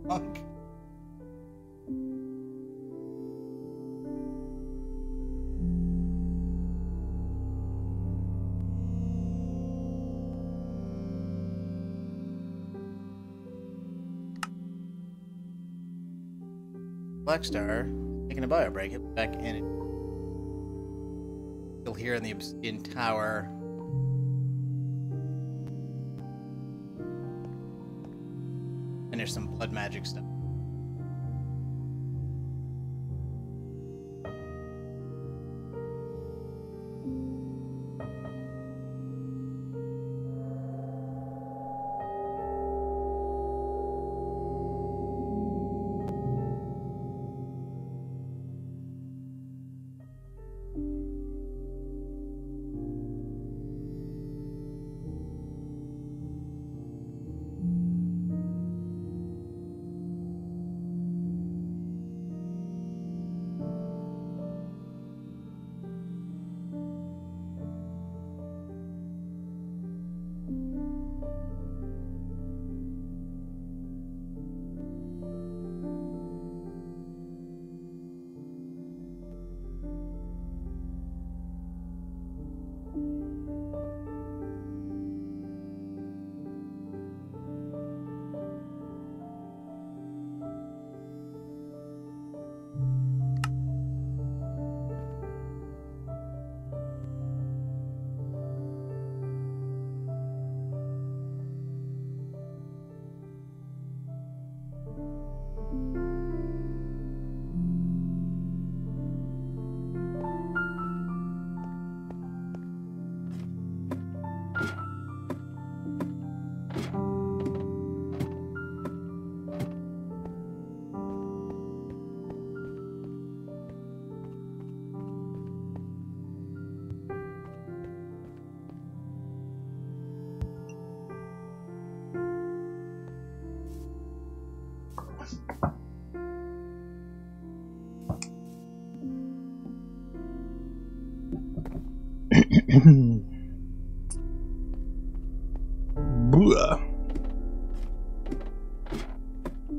Fuck. Black Star, taking a bio break, it back in. Still here in the Obsidian Tower. Finish some blood magic stuff.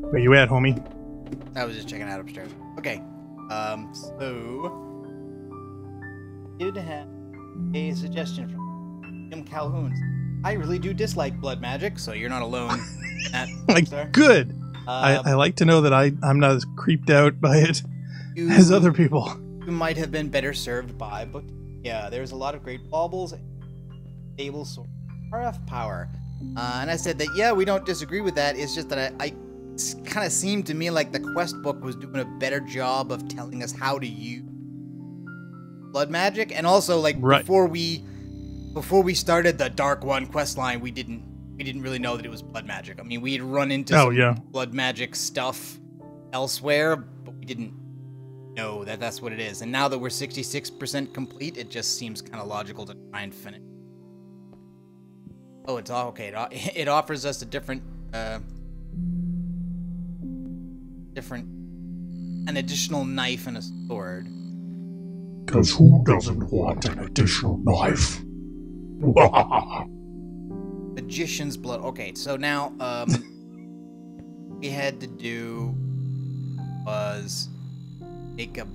Where you at, homie? I was just checking out upstairs. Okay. So did have a suggestion from Jim Calhoun. I really do dislike blood magic, so you're not alone. Good. I like to know that I'm not as creeped out by it as other people. You might have been better served by, but yeah, there's a lot of great baubles, stable source RF power. And I said that, yeah, we don't disagree with that. It's just that I kind of seemed to me like the quest book was doing a better job of telling us how to use blood magic. And also, like, before we started the Dark One quest line, we didn't really know that it was blood magic. I mean, we had run into some blood magic stuff elsewhere, but we didn't know that that's what it is. And now that we're 66% complete, it just seems kind of logical to try and finish. Oh, it's all okay. It offers us a different, an additional knife and a sword. Because who doesn't want an additional knife? Magician's blood. Okay, so now, we had to do was make a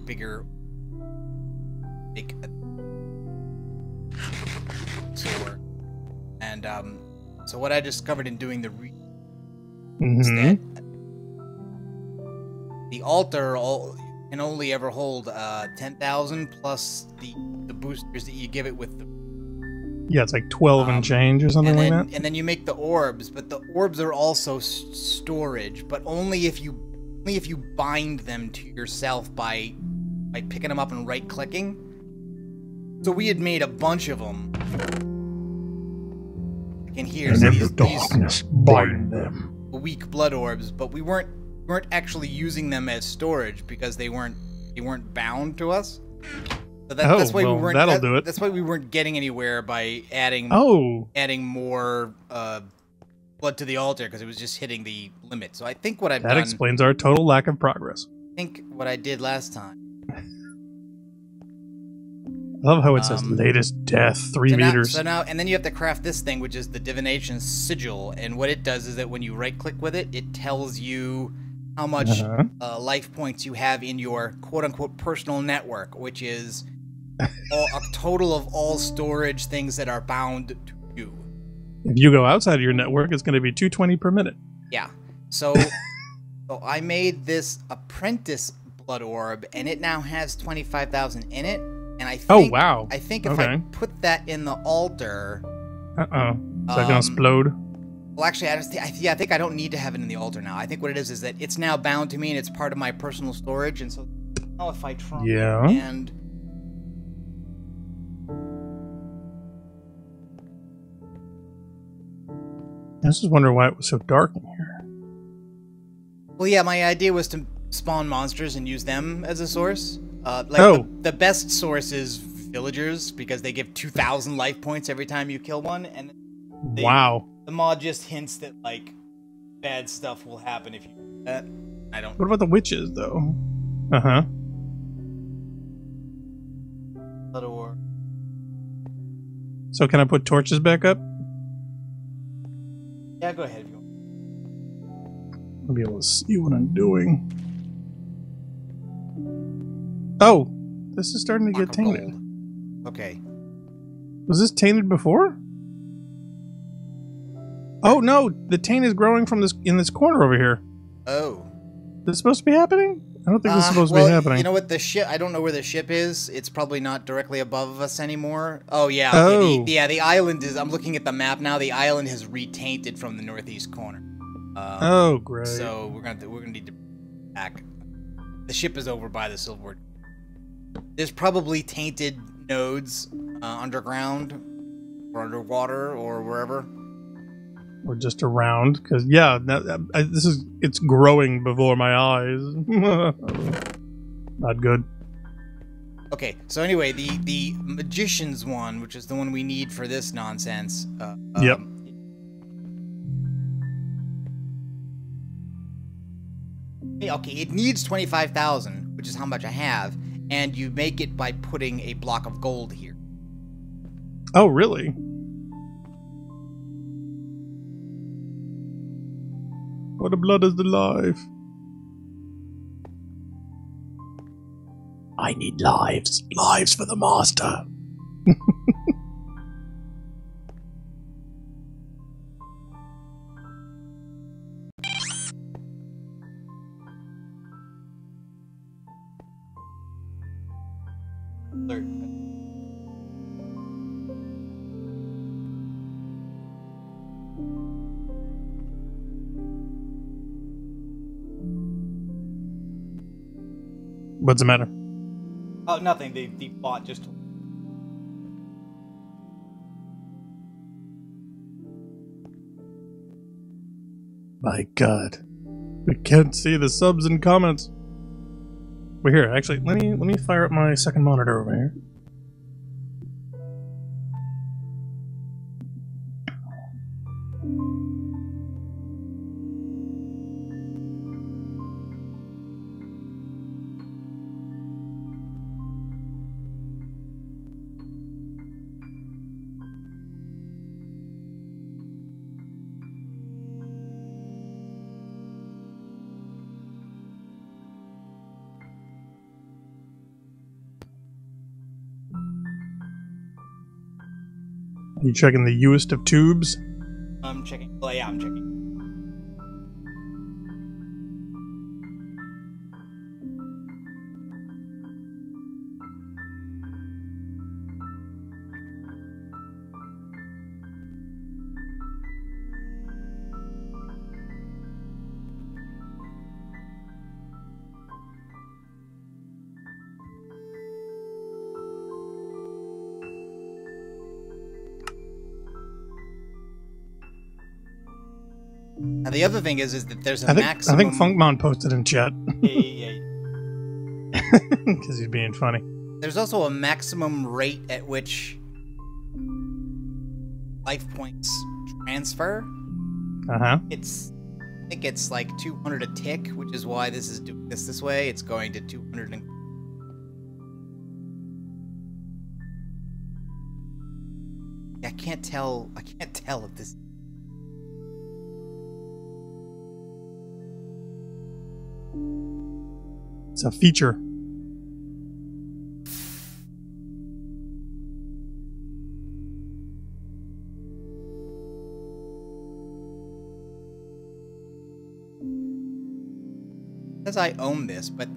sword. And, so what I discovered in doing the is that the altar can only ever hold 10,000 plus the boosters that you give it with the... Yeah, it's like 12 and change or something like that. And then you make the orbs, but the orbs are also storage, but only if you bind them to yourself by picking them up and right-clicking. So we had made a bunch of them. In here, and so in the darkness, bind them. Weak blood orbs, but we weren't actually using them as storage because they weren't bound to us. So that's why we weren't. That'll do it. That's why we weren't getting anywhere by adding more blood to the altar, because it was just hitting the limit. So I think what I've done... That explains our total lack of progress. I think what I did last time... I love how it says latest death, 3 meters. And then you have to craft this thing, which is the Divination Sigil. And what it does is that when you right-click with it, it tells you how much life points you have in your quote-unquote personal network, which is a total of all storage things that are bound to you. If you go outside of your network, it's going to be 220 per minute. Yeah. So I made this Apprentice Blood Orb, and it now has 25,000 in it. And I think, I think if I put that in the altar... Is that going to explode? Well, actually, I think I don't need to have it in the altar now. I think what it is that it's now bound to me, and it's part of my personal storage. And so now if I try and... I was just wondering why it was so dark in here. Well, yeah, my idea was to spawn monsters and use them as a source. The best source is villagers, because they give 2,000 life points every time you kill one, and the mod just hints that like bad stuff will happen if you do that. I don't. What about the witches though? So can I put torches back up? Yeah, go ahead if you want. I'll be able to see what I'm doing. Oh, this is starting to get tainted. Okay. Was this tainted before? Oh no, the taint is growing from in this corner over here. Oh. Is this supposed to be happening? I don't think this is supposed to be happening. You know what, the ship, I don't know where the ship is. It's probably not directly above us anymore. Oh yeah. Oh. The island is, I'm looking at the map now, the island has retainted from the northeast corner. Oh, great. So we're gonna need to back. The ship is over by the Silverwood. There's probably tainted nodes underground or underwater or wherever. Or just around, because yeah, it's growing before my eyes. Not good. Okay, so anyway, the magician's one, which is the one we need for this nonsense. Yep. Okay, it needs 25,000, which is how much I have, and you make it by putting a block of gold here. Oh, really? What a blood is the life. I need lives. Lives for the master. What's the matter? Oh, nothing. The bot just... My God. We can't see the subs and comments. We're here. Actually, let me fire up my second monitor over here. You checking the U-est of tubes? I'm checking. Oh, yeah, I'm checking. Now the other thing is that there's a maximum... I think Funkmon posted in chat. Yeah. Because he's being funny. There's also a maximum rate at which life points transfer. Uh-huh. I think it's like 200 a tick, which is why this is doing this way. It's going to 200 and... I can't tell if this... It's a feature. Says I own this, but...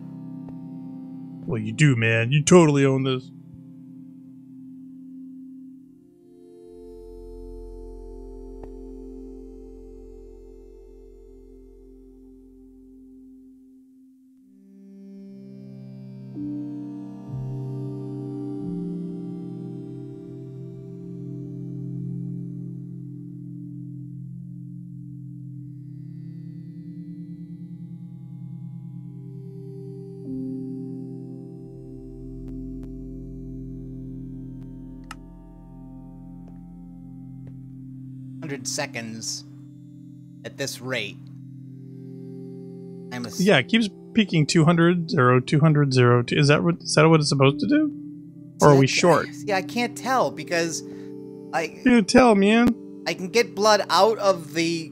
Well, you do, man. You totally own this. Seconds at this rate. Yeah, it keeps peaking 200, 0, 200, 0. Is that what it's supposed to do? Or are we short? Yeah, I can't tell because You can't tell, man. I can get blood out of the...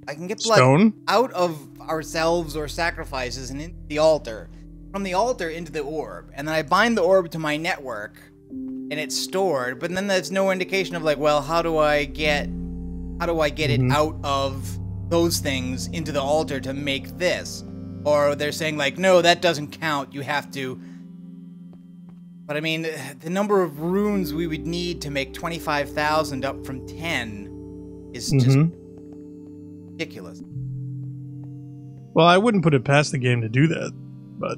I can get blood Stone? out of ourselves or sacrifices and into the altar. From the altar into the orb. And then I bind the orb to my network. And it's stored, but then there's no indication of like, well, how do I get it out of those things into the altar to make this? Or they're saying like, no, that doesn't count. You have to. But I mean, the number of runes we would need to make 25,000 up from 10 is just ridiculous. Well, I wouldn't put it past the game to do that, but.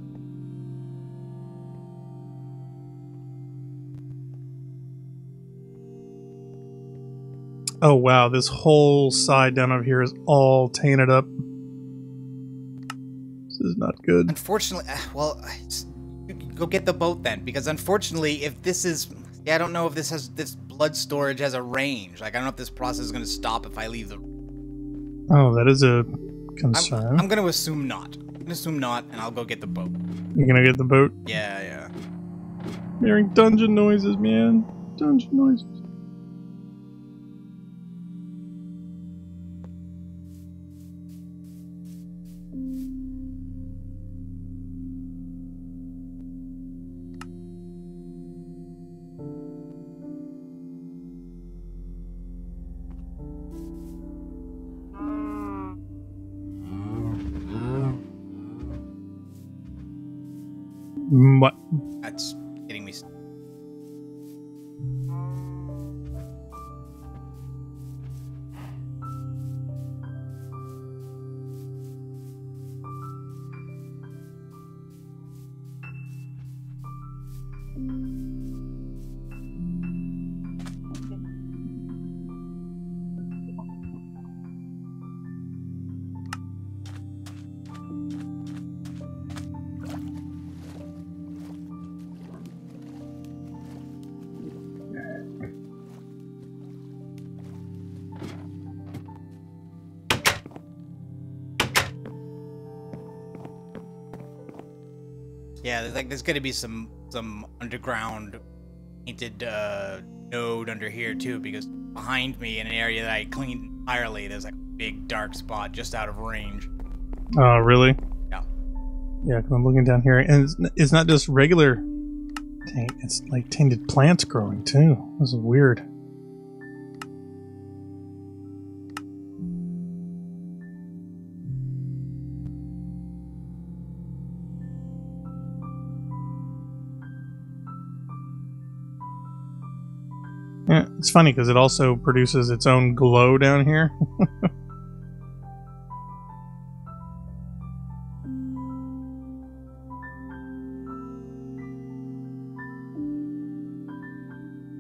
Oh wow, this whole side down over here is all tainted up. This is not good. Unfortunately, well, you can go get the boat then, because unfortunately, if this is... Yeah, I don't know if this blood storage has a range. Like, I don't know if this process is going to stop if I leave the... Oh, that is a concern. I'm going to assume not. I'm going to assume not, and I'll go get the boat. You're going to get the boat? Yeah. Hearing dungeon noises, man. dungeon noises. What? That's getting me. Yeah, there's gonna be some underground painted node under here too, because behind me in an area that I cleaned entirely, there's like a big dark spot just out of range. Oh, really? Yeah. Yeah, because I'm looking down here, and it's not just regular taint, it's like tainted plants growing too. This is weird. Yeah, it's funny because it also produces its own glow down here.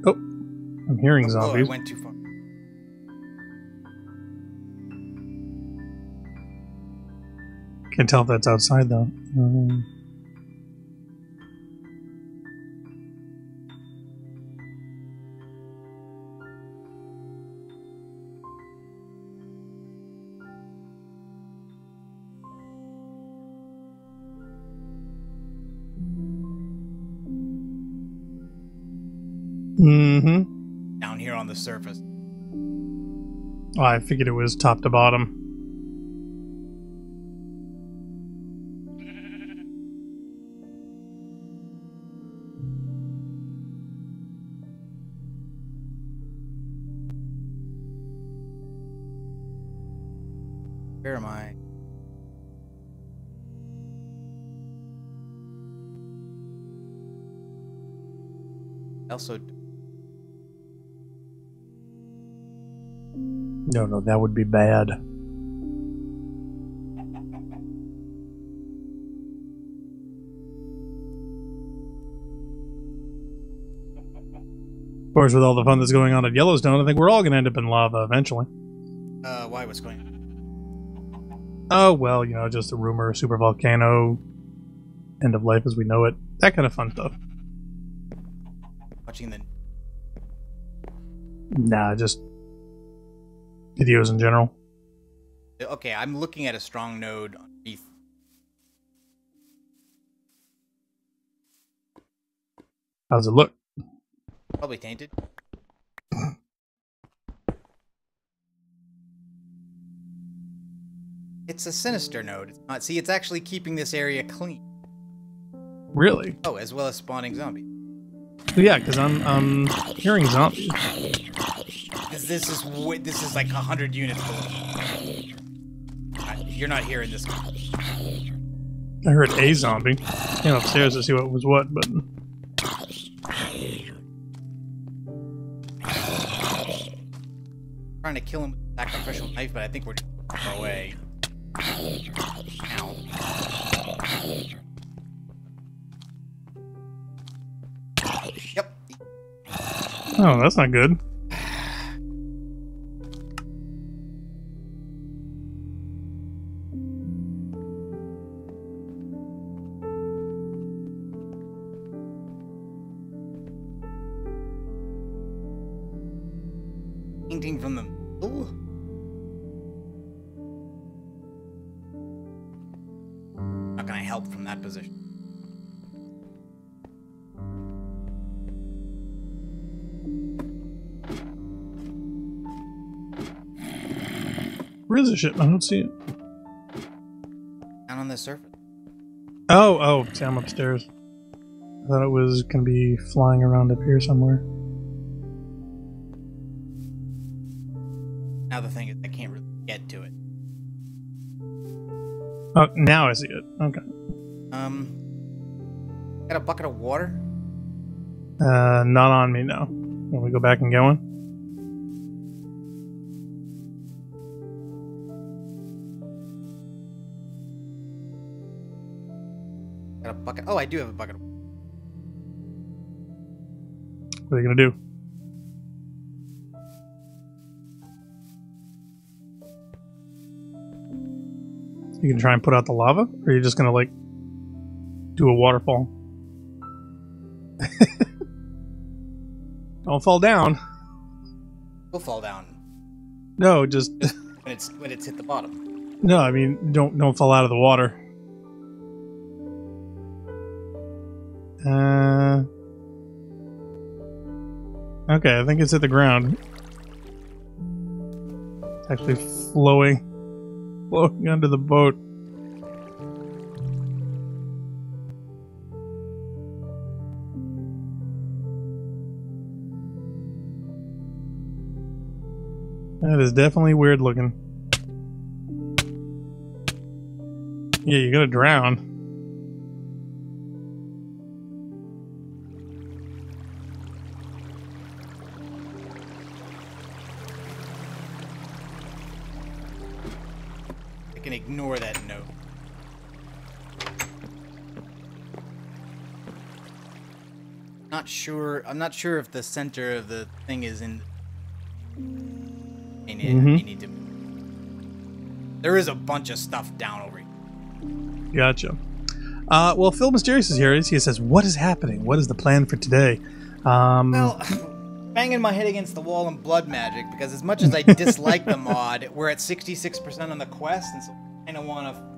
Oh, I'm hearing zombies. Oh, I went too far. Can't tell if that's outside though. Mm-hmm. Down here on the surface. Oh, I figured it was top to bottom. Where am I? Also, No, that would be bad. Of course, with all the fun that's going on at Yellowstone, I think we're all going to end up in lava eventually. why? What's going on? Oh, well, you know, just a rumor, super volcano, end of life as we know it, that kind of fun stuff. Watching the. Nah, just videos in general. Okay, I'm looking at a strong node underneath. How's it look? Probably tainted. It's a sinister node. It's not. See, it's actually keeping this area clean. Really? Oh, as well as spawning zombies. Yeah, because I'm hearing zombies. This is like 100 units below. You're not hearing this. I heard a zombie. Came upstairs to see what was what, but... Trying to kill him with a sacrificial knife, but I think we're just far away. Ow. Yep. Oh, that's not good. Painting from the middle? Not gonna help from that position. Where is this shit? I don't see it. Down on the surface. Oh, see, I'm upstairs. I thought it was gonna be flying around up here somewhere. Now the thing is, I can't really get to it. Oh, now I see it. Okay. Got a bucket of water? Not on me now. Can we go back and get one? Got a bucket. Oh, I do have a bucket of water. What are you gonna do? You gonna try and put out the lava? Or are you just gonna, like, do a waterfall? Don't fall down. We'll fall down No, just... when it's hit the bottom. No, I mean, don't fall out of the water. Okay, I think it's hit the ground. It's actually flowing under the boat. That is definitely weird looking. Yeah, you're gonna drown. I can ignore that note. I'm not sure if the center of the thing is in. I need to. There is a bunch of stuff down over here. Gotcha. Well, Phil Mysterious is here. He says, "What is happening? What is the plan for today?" Well, banging my head against the wall in blood magic, because as much as I dislike the mod, we're at 66% on the quest, and so I kind of want to.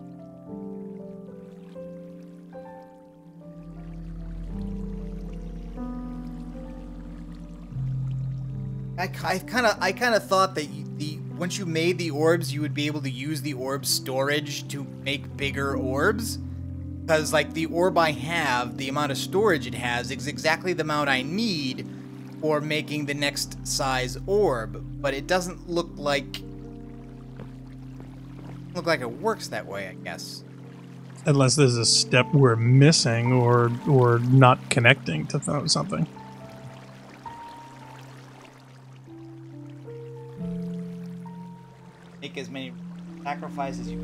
I kind of thought that once you made the orbs, you would be able to use the orb storage to make bigger orbs. Because, like, the orb I have, the amount of storage it has is exactly the amount I need for making the next size orb. But it doesn't look like it works that way, I guess. Unless there's a step we're missing or not connecting to something. Make as many sacrifices you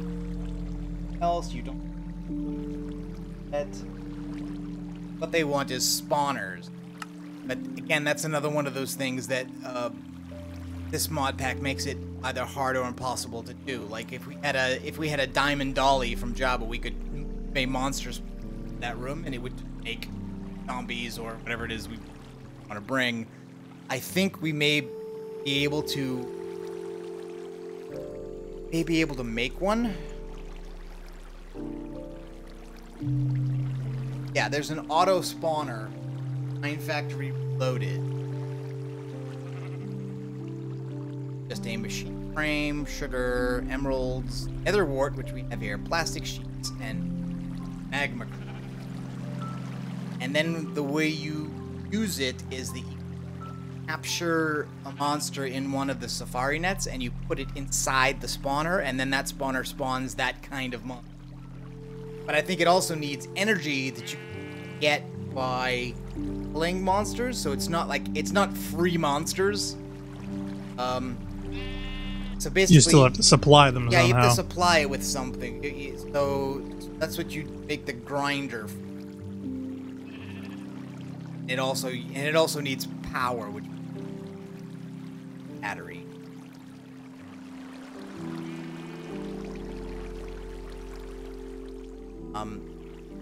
else you don't. What they want is spawners, but again, that's another one of those things that this mod pack makes it either hard or impossible to do. Like if we had a diamond dolly from Jabba, we could make monsters in that room, and it would make zombies or whatever it is we want to bring. I think we may be able to make one. Yeah, there's an auto spawner, Mine Factory loaded. Just a machine frame, sugar, emeralds, netherwort, which we have here, plastic sheets, and magma. And then the way you use it is that you capture a monster in one of the safari nets and you put it inside the spawner, and then that spawner spawns that kind of monster. But I think it also needs energy that you get by killing monsters, so it's not free monsters. So basically, you still have to supply them. Yeah, somehow. you have to supply it with something. So that's what you make the grinder. It also needs power, which battery.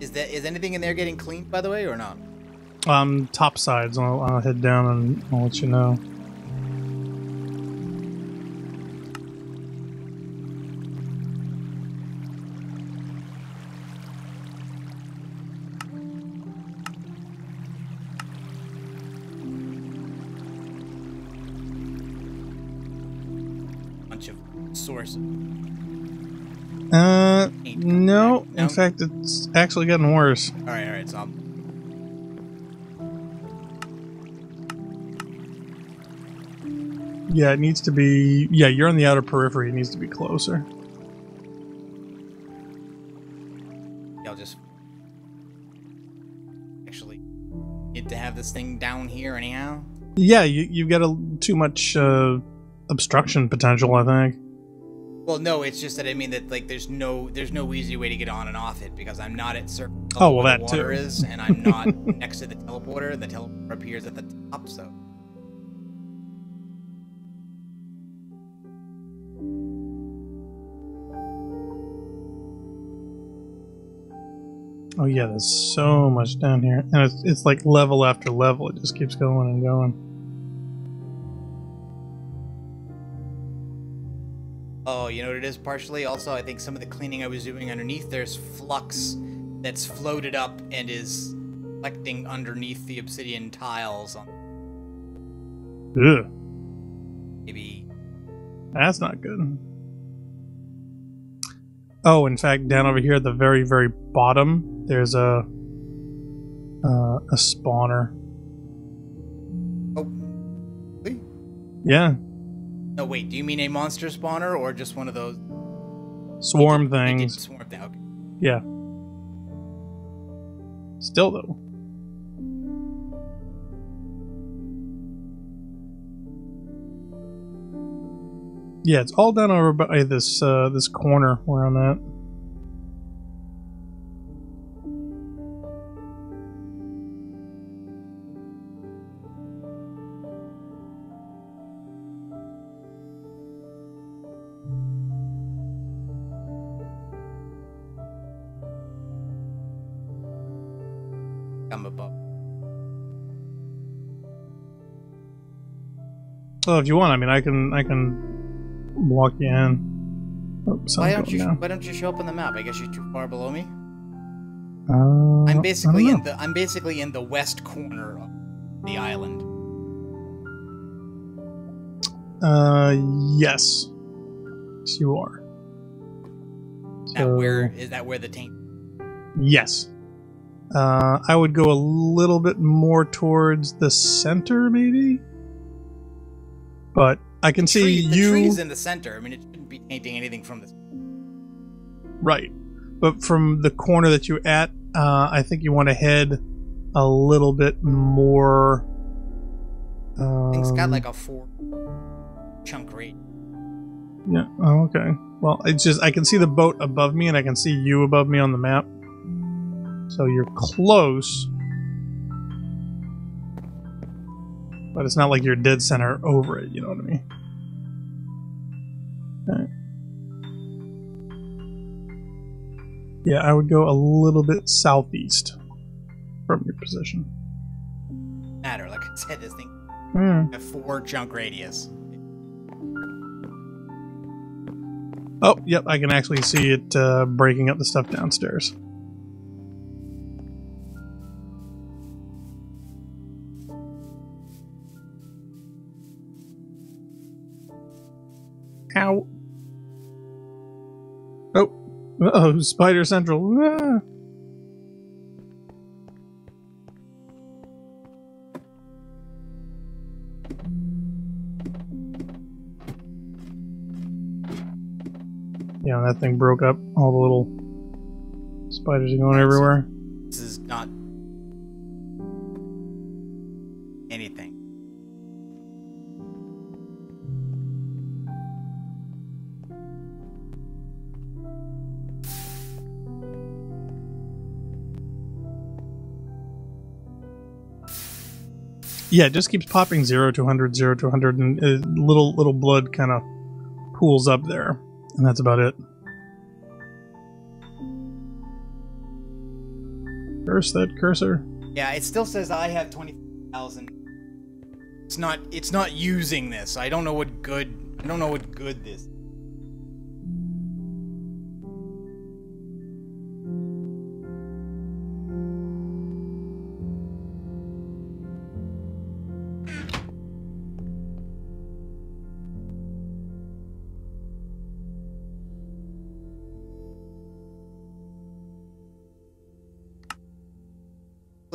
Is anything in there getting cleaned, by the way, or not? Top sides. I'll head down and I'll let you know. bunch of sources. No. In fact, it's actually getting worse. All right. So yeah, it needs to be. Yeah, you're on the outer periphery. It needs to be closer. I'll just actually need to have this thing down here anyhow. Yeah, you've got too much obstruction potential, I think. Well, no, it's just that I mean that like there's no easy way to get on and off it because I'm not at certain where the that water too. is, and I'm not next to the teleporter. The teleporter appears at the top, so. Oh yeah, there's so much down here, and it's like level after level. It just keeps going and going. Oh, you know what it is partially? Also, I think some of the cleaning I was doing underneath, there's flux that's floated up and is collecting underneath the obsidian tiles. Ugh. Maybe. That's not good. Oh, in fact, down over here at the very, very bottom, there's a spawner. Oh. Really? Yeah. No, wait. Do you mean a monster spawner or just one of those Swarm things. Swarm thing. Okay. Yeah. Still though. Yeah, it's all down over by this this corner where I'm at. I'm above. Well, if you want, I mean, I can walk you in. Oh, Why don't you show up on the map? I guess you're too far below me. I'm I'm basically in the west corner of the island. Yes. Yes, you are. Is that where the taint? Yes. I would go a little bit more towards the center, maybe. But I can see you. The tree's in the center. I mean, it shouldn't be tainting anything from this. Right. But from the corner that you're at, I think you want to head a little bit more. Thing's got like a 4 chunk rate. Yeah. Oh, okay. Well, it's just I can see the boat above me, and I can see you above me on the map. So you're close, but it's not like you're dead center over it. You know what I mean? All right. Yeah, I would go a little bit southeast from your position. Matter, like I said, this thing a 4 chunk radius. Oh, yep, I can actually see it breaking up the stuff downstairs. Ow. Oh. Uh-oh, Spider Central. Ah. Yeah, that thing broke up. All the little spiders are going everywhere. This is not anything. Yeah, it just keeps popping 0 to 100, 0 to 100, and little blood kind of pools up there. And that's about it. Curse that cursor. Yeah, it still says I have 20,000. It's not using this. I don't know what good this is.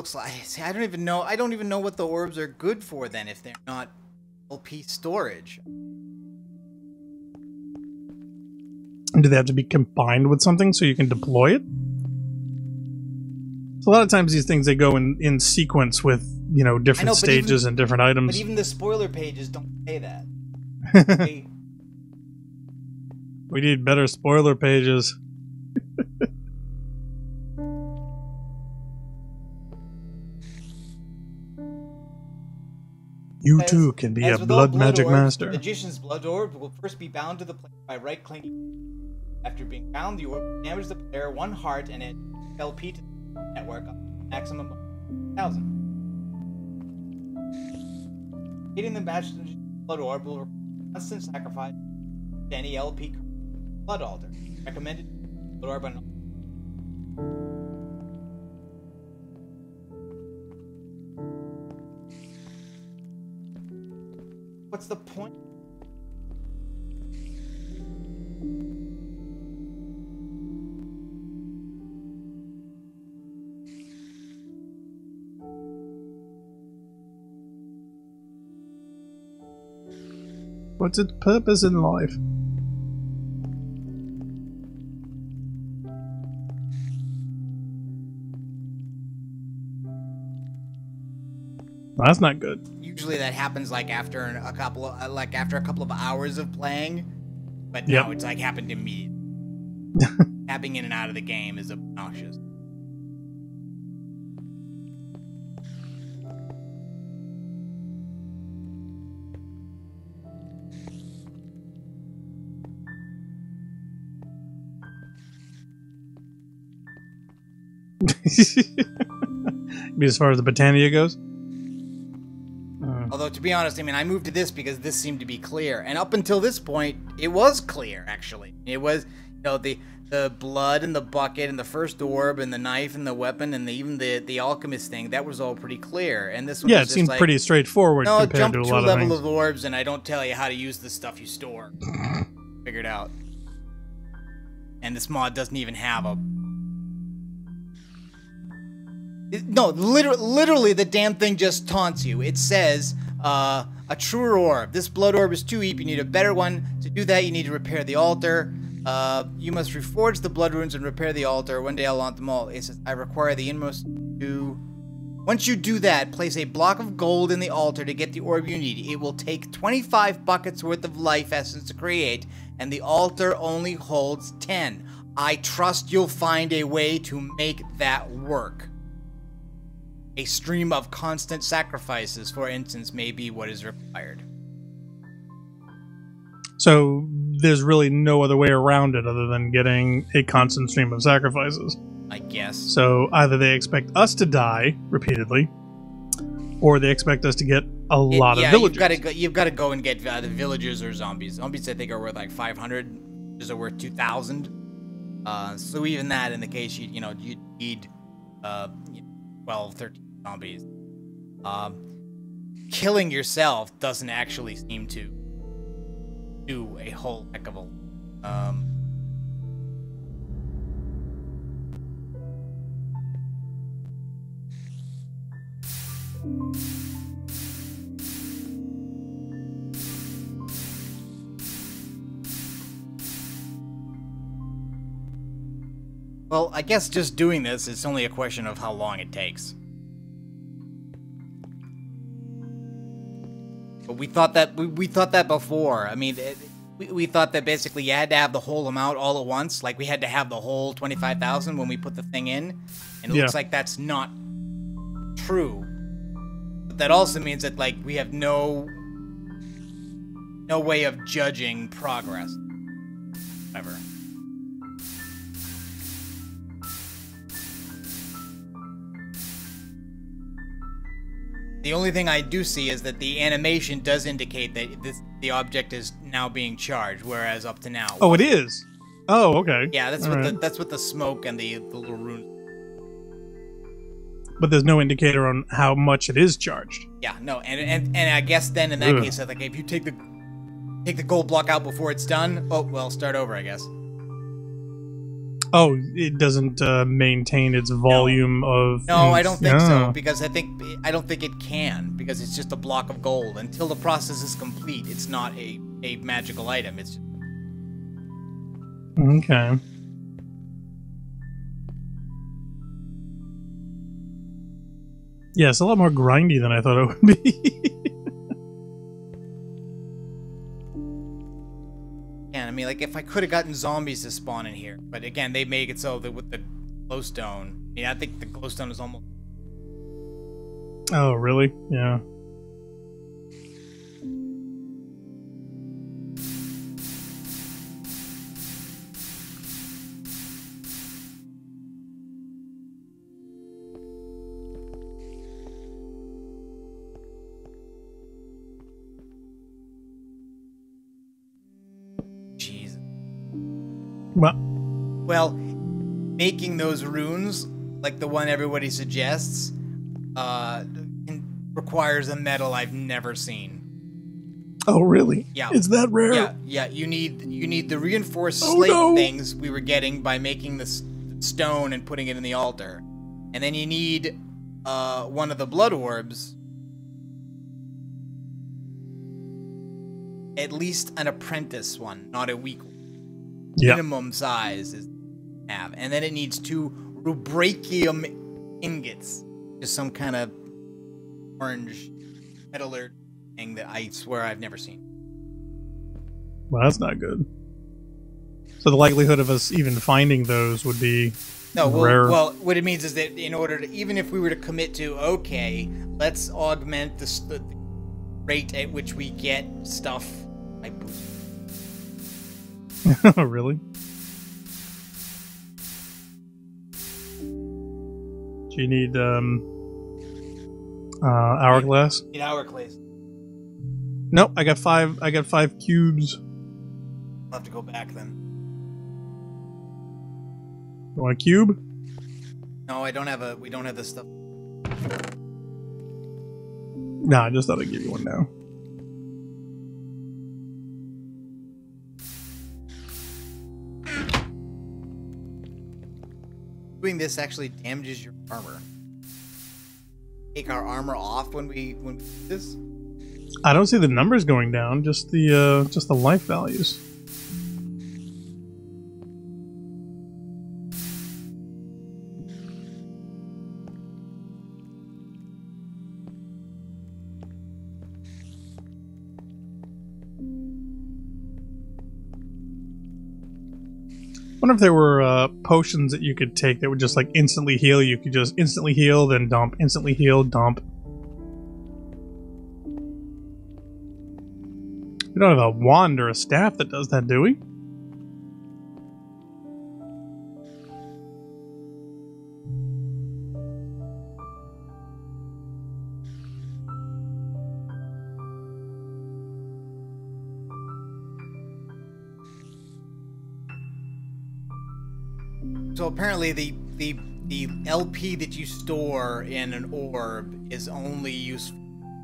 looks like. See, I don't even know. I don't even know what the orbs are good for then if they're not LP storage. And do they have to be combined with something so you can deploy it? So a lot of times these things, they go in sequence with, you know, different stages and different items. But even the spoiler pages don't say that. We need better spoiler pages. You too can be a blood magic master. The magician's blood orb will first be bound to the player by right-clicking. After being bound, the orb will damage the player 1 heart and add LP to the network up to maximum of 1,000. Hitting the magician's blood orb will require constant sacrifice to any LP blood altar. Recommended blood orb on. What's the point? What's its purpose in life? That's not good. Usually that happens like after a couple of hours of playing, but now it's like happened immediately. Tapping in and out of the game is obnoxious. As far as the Botania goes? Although, to be honest, I mean, I moved to this because this seemed to be clear. And up until this point, it was clear, actually. It was, you know, the blood and the bucket and the first orb and the knife and the weapon and even the alchemist thing, that was all pretty clear. And this one was it seemed like, pretty straightforward compared jump to a 2 lot of level things. of orbs and I don't tell you how to use the stuff you store. Figured out. And this mod doesn't even have a... No, literally the damn thing just taunts you. It says, a truer orb. This blood orb is too weak. You need a better one. To do that, you need to repair the altar. You must reforge the blood runes and repair the altar. One day I'll want them all. It says, I require the inmost to... Once you do that, place a block of gold in the altar to get the orb you need. It will take 25 buckets worth of life essence to create, and the altar only holds 10. I trust you'll find a way to make that work. A stream of constant sacrifices, for instance, may be what is required. So there's really no other way around it other than getting a constant stream of sacrifices. I guess. So either they expect us to die repeatedly, or they expect us to get a lot of villagers. You've got to go and get the villagers or zombies. Zombies, I think, are worth like 500. Villagers are worth 2,000. So even that, in the case you'd need 12, 13 zombies. Killing yourself doesn't actually seem to do a whole heck of a... Well, I guess just doing this, it's only a question of how long it takes. But we thought that we thought that before. I mean, we thought that basically you had to have the whole amount all at once. Like we had to have the whole 25,000 when we put the thing in, and it looks like that's not true. But that also means that like we have no way of judging progress ever. The only thing I do see is that the animation does indicate that the object is now being charged, whereas up to now. Oh, it is. Oh, okay. Yeah, that's what the smoke and the little rune. But there's no indicator on how much it is charged. Yeah, no, and I guess then in that case, like if you take the gold block out before it's done, oh well, start over, I guess. Oh, it doesn't maintain its volume of... No, I don't think so, because I don't think it can, because it's just a block of gold. Until the process is complete, it's not a magical item. It's just... Okay. Yeah, it's a lot more grindy than I thought it would be. Yeah, I mean, like, if I could have gotten zombies to spawn in here, but again, they make it so that with the glowstone, I mean, I think the glowstone is almost... Oh, really? Yeah. Well, making those runes, like the one everybody suggests, requires a metal I've never seen. Oh, really? Yeah. It's that rare? Yeah. You need the reinforced slate things we were getting by making the stone and putting it in the altar. And then you need one of the blood orbs. At least an apprentice one, not a weak one. Yeah. Minimum size is have, and then it needs 2 rubrachium ingots, just some kind of orange metallurgy thing that I swear I've never seen. Well, that's not good. So the likelihood of us even finding those would be rare. Well, what it means is that in order to, even if we were to commit to, okay, let's augment the rate at which we get stuff. Oh, really? Do you need hourglass? Need hourglass. Nope, I got 5 cubes. I'll have to go back then. You want a cube? No, I don't have we don't have this stuff. Nah, I just thought I'd give you one now. Doing this actually damages your armor. Take our armor off when we do this? I don't see the numbers going down, just the life values. I wonder if there were potions that you could take that would just like instantly heal. You could just instantly heal, then dump, instantly heal, dump. We don't have a wand or a staff that does that, do we? So apparently the LP that you store in an orb is only used for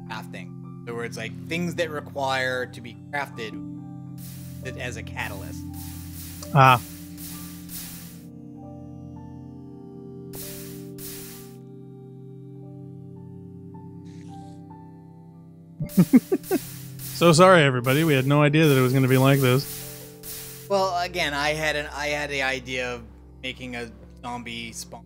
crafting. In other words, like things that require to be crafted as a catalyst. Ah. So sorry, everybody. We had no idea that it was going to be like this. Well, again, I had the idea of making a zombie spawn.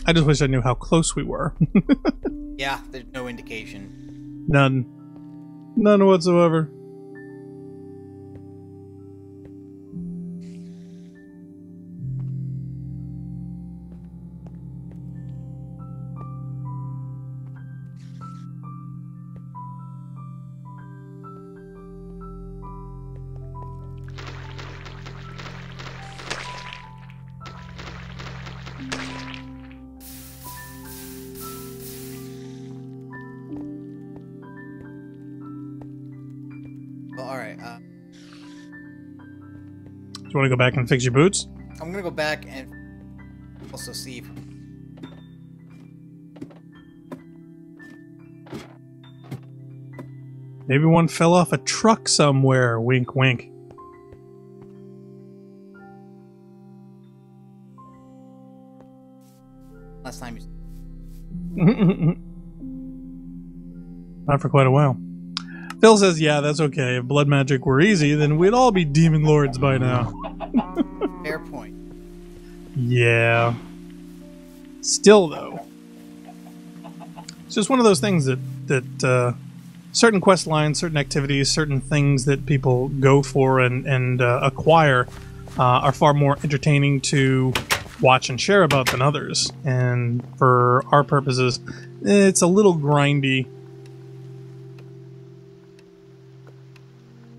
I just wish I knew how close we were. Yeah, there's no indication. None. None whatsoever. Do you want to go back and fix your boots? I'm gonna go back and also see if Maybe one fell off a truck somewhere. Wink, wink. Last time you... Not for quite a while. Phil says, yeah, that's okay. If blood magic were easy, then we'd all be demon lords by now. Fair point. Yeah. Still, though, it's just one of those things that certain quest lines, certain activities, certain things that people go for and acquire are far more entertaining to watch and share about than others. And for our purposes, it's a little grindy.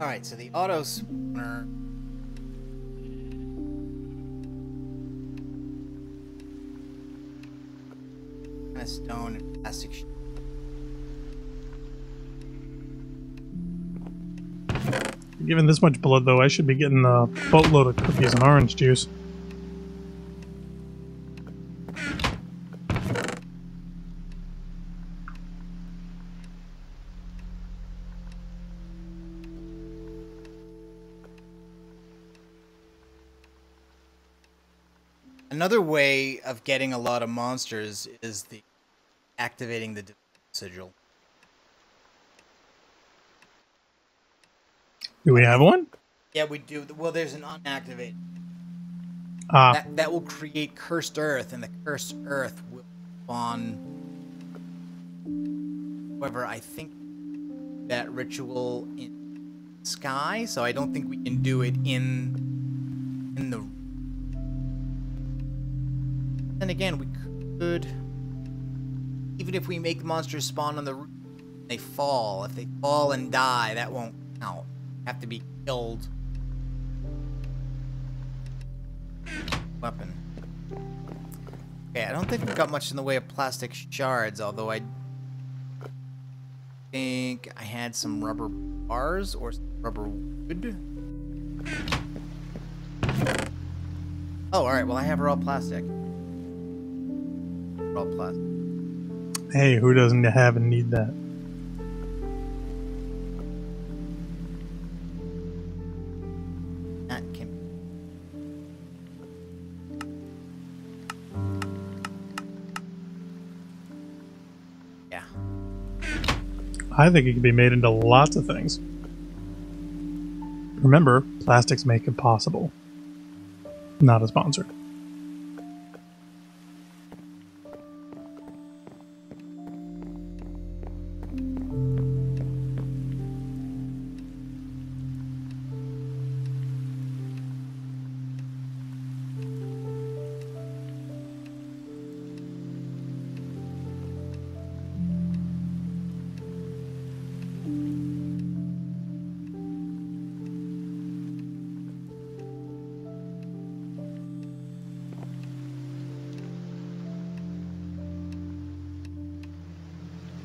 Alright, so the auto spawner... kind of stone and plastic sheet. Given this much blood, though, I should be getting a boatload of cookies and orange juice. Another way of getting a lot of monsters is activating the sigil. Do we have one? Yeah, we do. Well, there's an unactivated. Ah. That will create cursed earth, and the cursed earth will spawn. However, I think that ritual in sky, so I don't think we can do it in the. Then again, we could, even if we make the monsters spawn on the roof, they fall. If they fall and die, that won't count. They have to be killed. Weapon. Okay, I don't think we've got much in the way of plastic shards, although I think I had some rubber bars or some rubber wood. Oh, alright, well I have raw plastic. Raw plastic. Hey, who doesn't have and need that? That can... Yeah. I think it can be made into lots of things. Remember, plastics make it possible. Not a sponsor.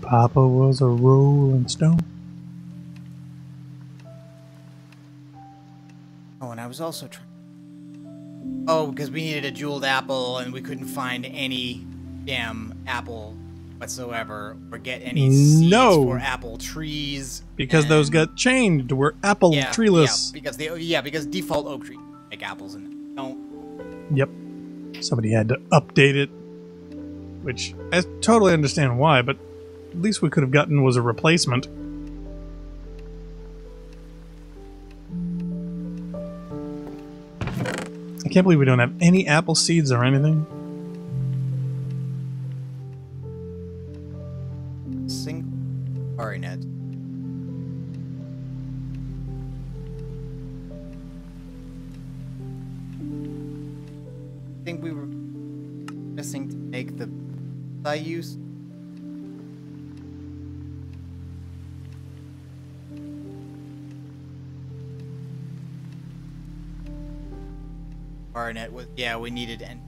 Papa was a rolling stone. Oh, and I was also trying... Oh, because we needed a jeweled apple, and we couldn't find any damn apple whatsoever, or get any seeds for apple trees. Because those got changed. We're apple treeless. Yeah, because default oak trees make apples and don't. Yep. Somebody had to update it, which I totally understand why, but at least we could have gotten was a replacement. I can't believe we don't have any apple seeds or anything. Single net. I think we were missing to make the I use. Barnet was, yeah, we needed, and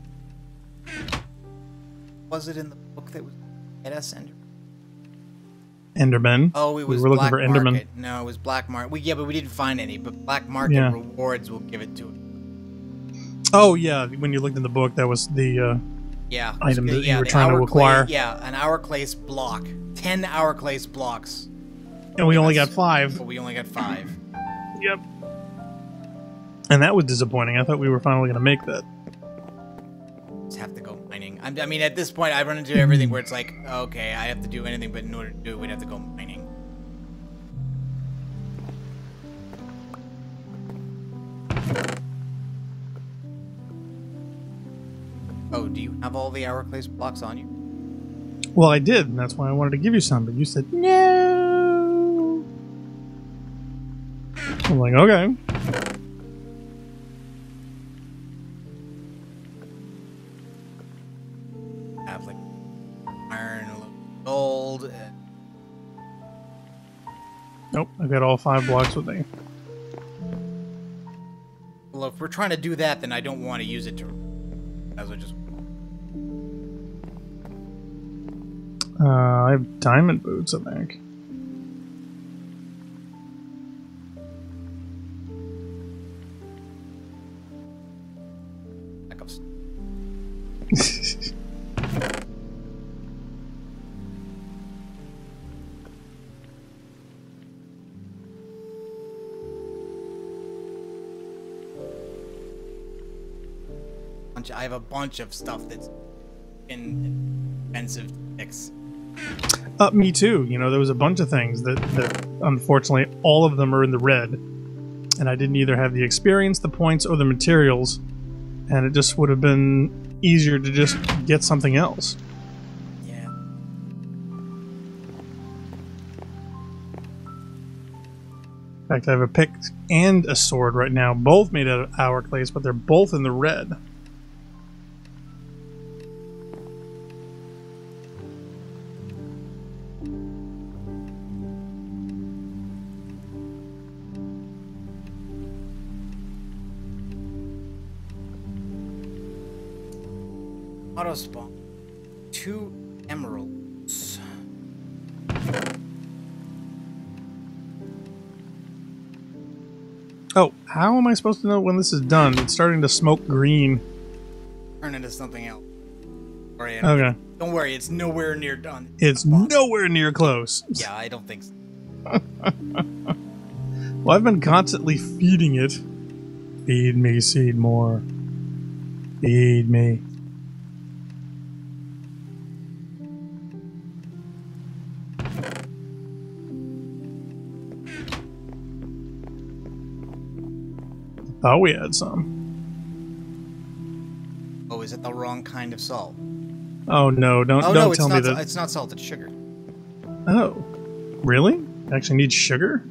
was it in the book that was at us Enderman? Oh, it was. We were looking for Enderman. Market. No, it was Black Market. Yeah, but we didn't find any. But Black Market rewards will give it to it. Oh yeah, when you looked in the book, that was the item that you were trying to acquire. An hour clase block, 10 hour clase blocks And we only got 5. But we only got 5. Yep. And that was disappointing. I thought we were finally going to make that. Just have to go mining. I mean, at this point, I run into everything where it's like, okay, I have to do anything, but in order to do it, we'd have to go mining. Oh, do you have all the hourglass blocks on you? Well, I did, and that's why I wanted to give you some, but you said no. I'm like, okay. I have like iron, a little gold. Nope, I got all 5 blocks with me. Well, if we're trying to do that, then I don't want to use it to. As I just. I have diamond boots, I think. Back up. I have a bunch of stuff that's expensive to fix. Me too. You know, there was a bunch of things that unfortunately all of them are in the red, and I didn't either have the experience, the points, or the materials, and it just would have been easier to just get something else. Yeah. In fact, I have a pick and a sword right now, both made out of hourglass, but they're both in the red. Auto spawn. 2 emeralds. Oh, how am I supposed to know when this is done? It's starting to smoke green. Turn into something else. Or, Okay. Don't worry, it's nowhere near done. It's nowhere near close. Yeah, I don't think so. Well, I've been constantly feeding it. Feed me, seed more. Feed me. Thought we had some. Oh, is it the wrong kind of salt? Oh no! Don't tell me that. It's not salt. It's sugar. Oh, really? Actually, need sugar?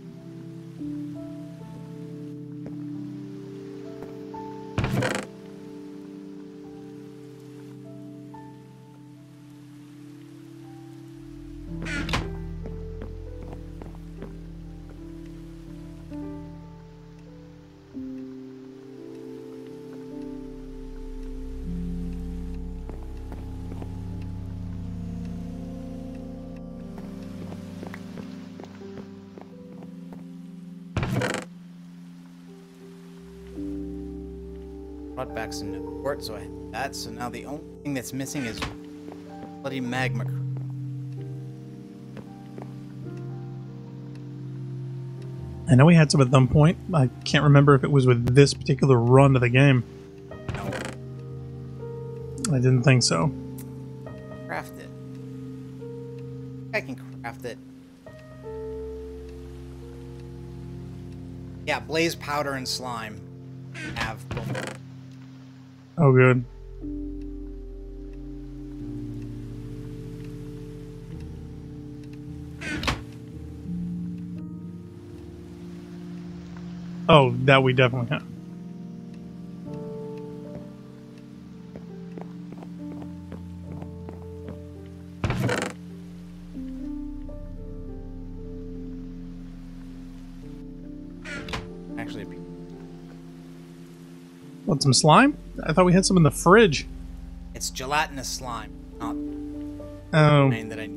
Brought back some new port, so I have that. So now the only thing that's missing is bloody magma. I know we had some at some point. I can't remember if it was with this particular run of the game. No. I didn't think so. Craft it. I can craft it. Yeah, blaze powder and slime have both. Oh, good. Oh, that we definitely have. Actually, Want some slime? I thought we had some in the fridge. it's gelatinous slime, not Oh, the kind that I.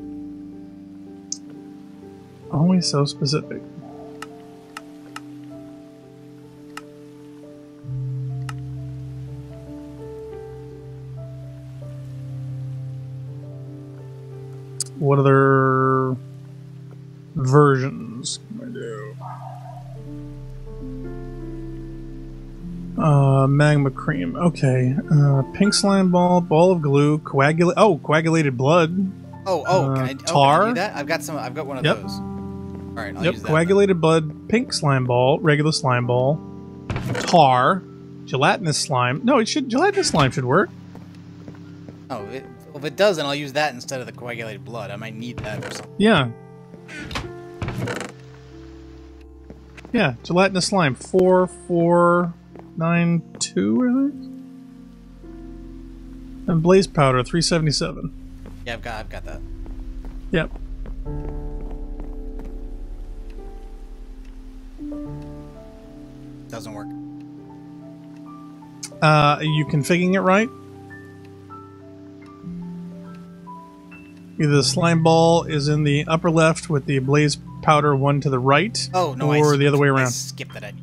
always so specific. What other versions. I do. Magma cream. Okay. Pink slime ball, ball of glue, coagulated blood. Can I do that? I've got one of Yep. those. All right, I'll Yep. use that Coagulated blood, pink slime ball, regular slime ball, tar, gelatinous slime. No, gelatinous slime should work. then. If it doesn't, I'll use that instead of the coagulated blood. I might need that or something. Yeah. Yeah, gelatinous slime 4492, I think. And blaze powder 377. Yeah, I've got that. Yep. Doesn't work. Are you configuring it right? Either the slime ball is in the upper left with the blaze powder one to the right, Oh no, or the other way I around. skipped that.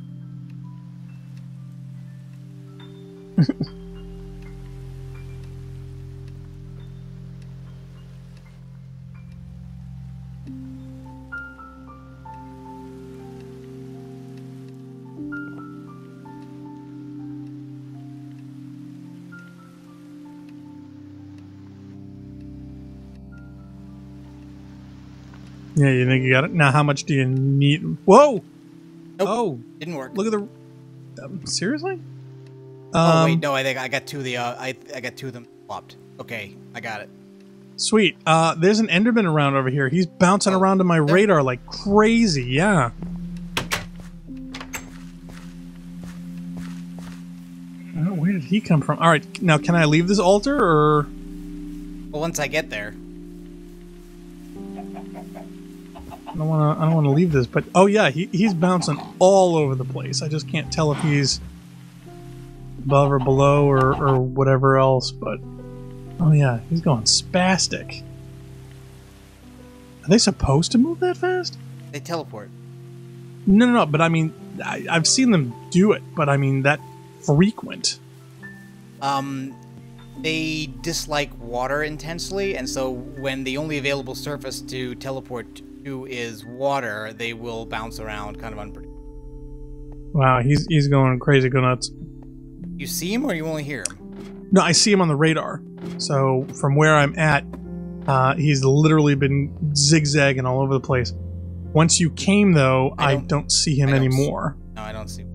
Yeah, you think you got it? Now, how much do you need? Whoa! Nope, Oh, didn't work. look at the. Seriously? Oh wait, no, I think I got two of the. I got two of them swapped. Okay, I got it. Sweet. There's an Enderman around over here. He's bouncing around on my radar like crazy. Yeah. Oh, where did he come from? All right, now can I leave this altar or? Well, once I get there. I don't want to leave this, but oh yeah, he's bouncing all over the place. I just can't tell if he's above or below or whatever else. But oh yeah, he's going spastic. Are they supposed to move that fast? They teleport. No. But I mean, I've seen them do it, but I mean that frequent. They dislike water intensely, and so when the only available surface to teleport to is water, they will bounce around kind of unpredictable. Wow, he's going crazy, go nuts. You see him, or you only hear him? No, I see him on the radar. So from where I'm at, he's literally been zigzagging all over the place. Once you came, though, I don't see him anymore. No, I don't see him.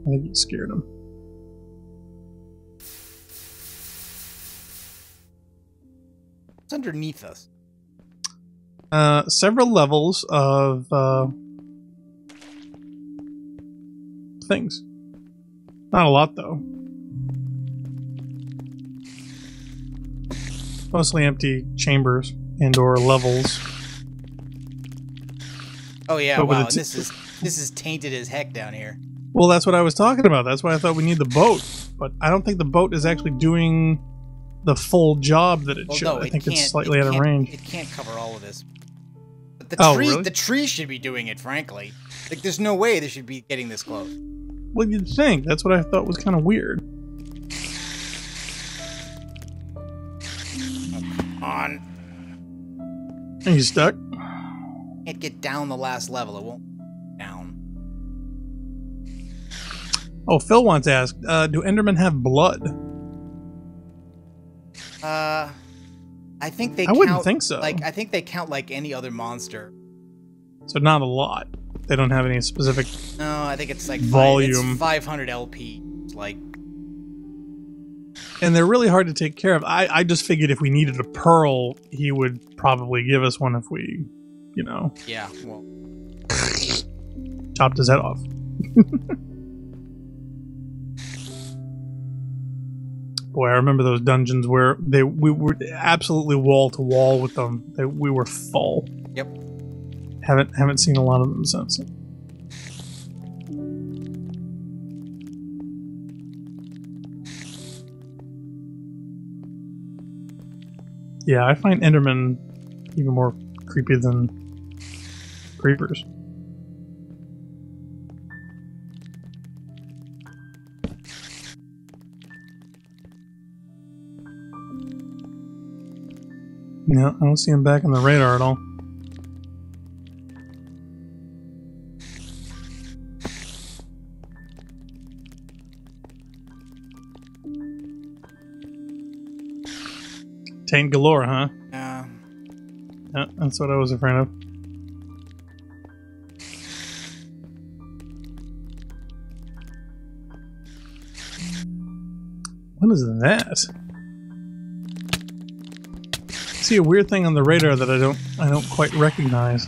I think you scared him. What's underneath us? Several levels of things. Not a lot, though. Mostly empty chambers and/or levels. Oh yeah, wow! This is tainted as heck down here. Well, that's what I was talking about. That's why I thought we need the boat, but I don't think the boat is actually doing the full job that it should. No, I think it's slightly out of range. It can't cover all of this. But Really? The tree should be doing it, frankly. Like, there's no way they should be getting this close. Well, you'd think. That's what I thought was kind of weird. Oh, come on. Are you stuck? Can't get down the last level. It won't down. Oh, Phil wants to ask, do Endermen have blood? I think they I wouldn't think so. Like, I think they count like any other monster. So not a lot. They don't have any specific No, I think it's like volume. It's 500 LP. Like, and they're really hard to take care of. I just figured if we needed a pearl, he would probably give us one if we, you know. yeah, well. Chopped his head off. Boy, I remember those dungeons where we were absolutely wall to wall with them. We were full. Yep. Haven't seen a lot of them since. Yeah, I find Endermen even more creepy than creepers. No, I don't see him back on the radar at all. Taint galore, huh? Yeah. Yeah, that's what I was afraid of. What is that? I see a weird thing on the radar that I don't quite recognize.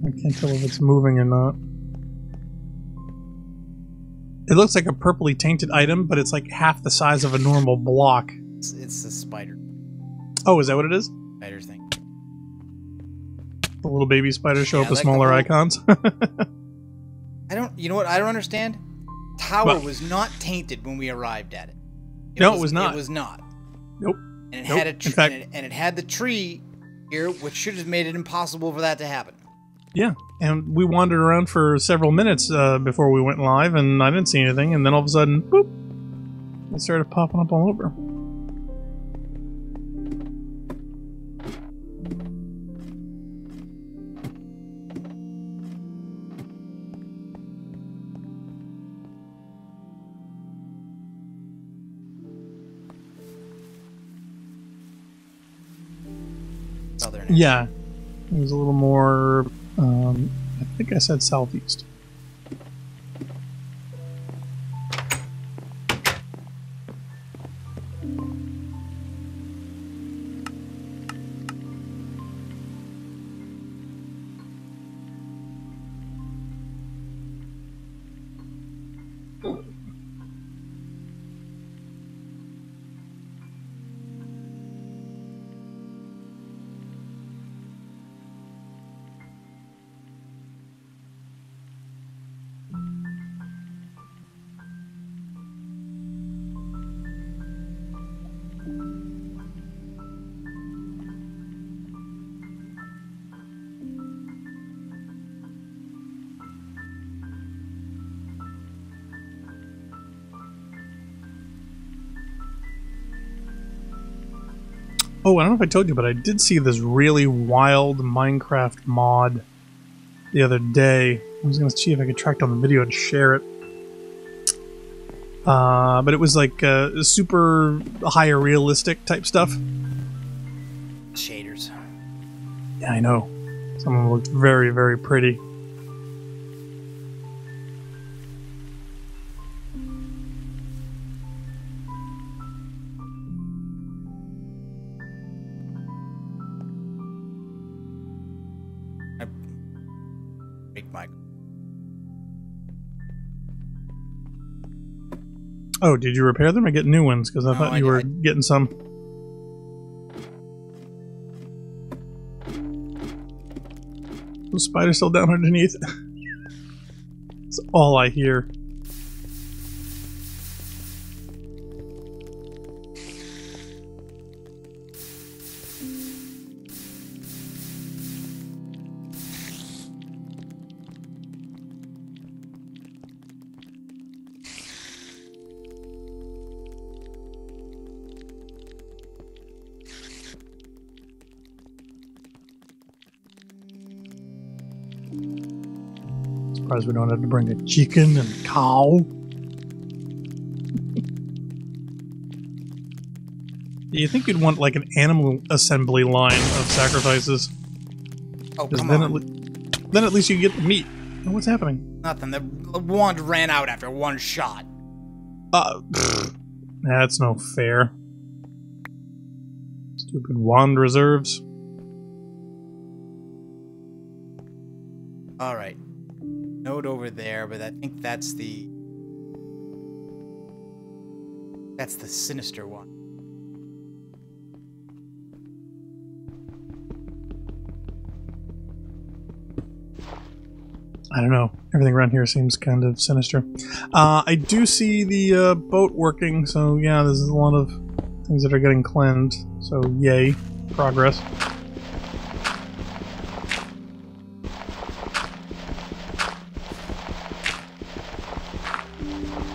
I can't tell if it's moving or not. It looks like a purpley tainted item, but it's like half the size of a normal block. It's the spider. Oh, is that what it is? Spider thing. The little baby spiders show up with like smaller icons. You know what I don't understand? Tower Well, was not tainted when we arrived at it. It was not. It was not. Nope. And it Nope. had In fact, and it had the tree here, which should have made it impossible for that to happen. yeah, and we wandered around for several minutes before we went live, and I didn't see anything, and then all of a sudden, boop, it started popping up all over. Southern. Yeah, it was a little more, I think I said southeast. Oh, I don't know if I told you, but I did see this really wild Minecraft mod the other day. I was going to see if I could track down the video and share it. But it was like super higher realistic type stuff. Shaders. Yeah, I know. Some of them looked very, very pretty. Break my. Oh, did you repair them or get new ones? Because I thought you were getting some. The spider's still down underneath. That's all I hear. Surprised we don't have to bring a chicken and a cow. You think you'd want like an animal assembly line of sacrifices? Oh, 'Cause come then on. then at least you get the meat. Oh, what's happening? Nothing. The wand ran out after one shot. That's no fair. Stupid wand reserves. All right. Node over there, but I think that's the sinister one. I don't know. Everything around here seems kind of sinister. I do see the boat working, so yeah, there's a lot of things that are getting cleansed. So yay, progress.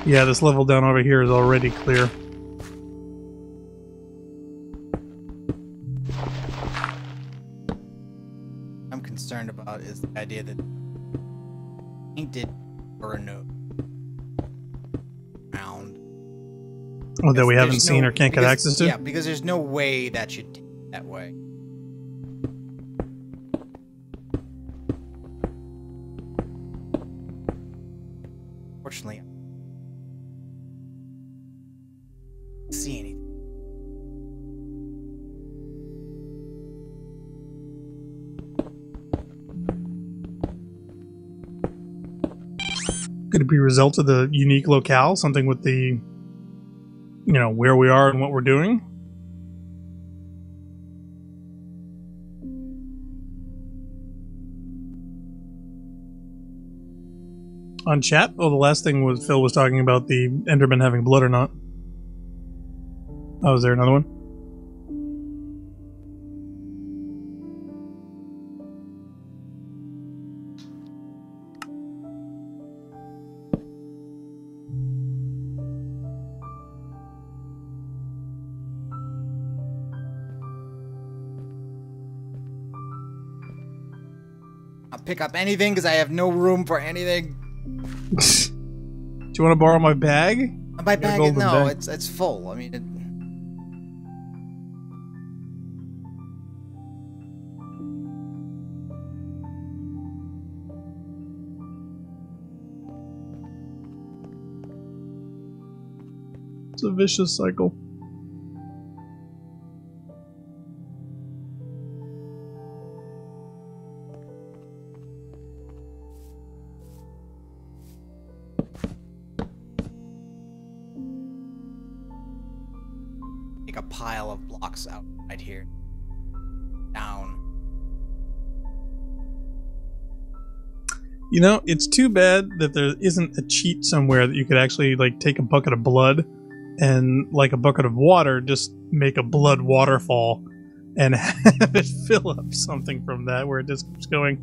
Yeah, this level down over here is already clear. is the idea that painted or no round. Oh, that we haven't seen or can't get access to? Yeah, because there's no way that should take that way. Fortunately, I don't see anything. Could it be a result of the unique locale? Something with the, you know, where we are and what we're doing? On chat? Oh, the last thing was Phil was talking about the Enderman having blood or not. Oh, is there another one? I'll pick up anything because I have no room for anything. Do you want to borrow my bag? My bag is, no, bag. it's full. I mean, It's a vicious cycle. a pile of blocks out right here. Down. You know, it's too bad that there isn't a cheat somewhere that you could actually, like, take a bucket of blood and, like a bucket of water, just make a blood waterfall and have it fill up something from that where it just keeps going.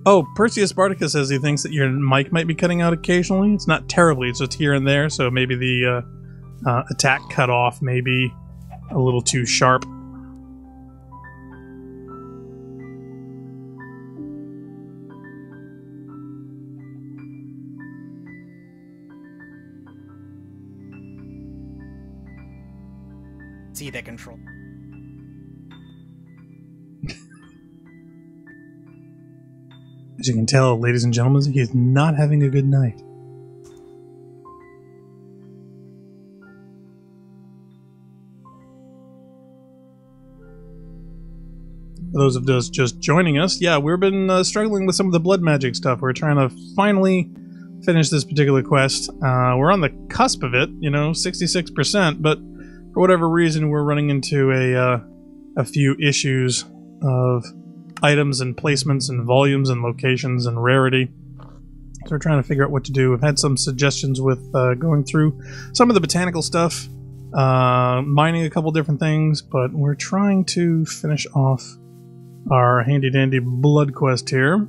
Oh, Perseus Spartacus says he thinks that your mic might be cutting out occasionally. It's not terribly, it's just here and there, so maybe the attack cutoff may be a little too sharp. See the control. As you can tell, ladies and gentlemen, he is not having a good night. For those of us just joining us, yeah, we've been struggling with some of the blood magic stuff. We're trying to finally finish this particular quest. We're on the cusp of it, you know, 66%, but for whatever reason, we're running into a few issues of items and placements and volumes and locations and rarity. So we're trying to figure out what to do. We've had some suggestions with going through some of the botanical stuff, mining a couple different things, but we're trying to finish off our handy-dandy blood quest here.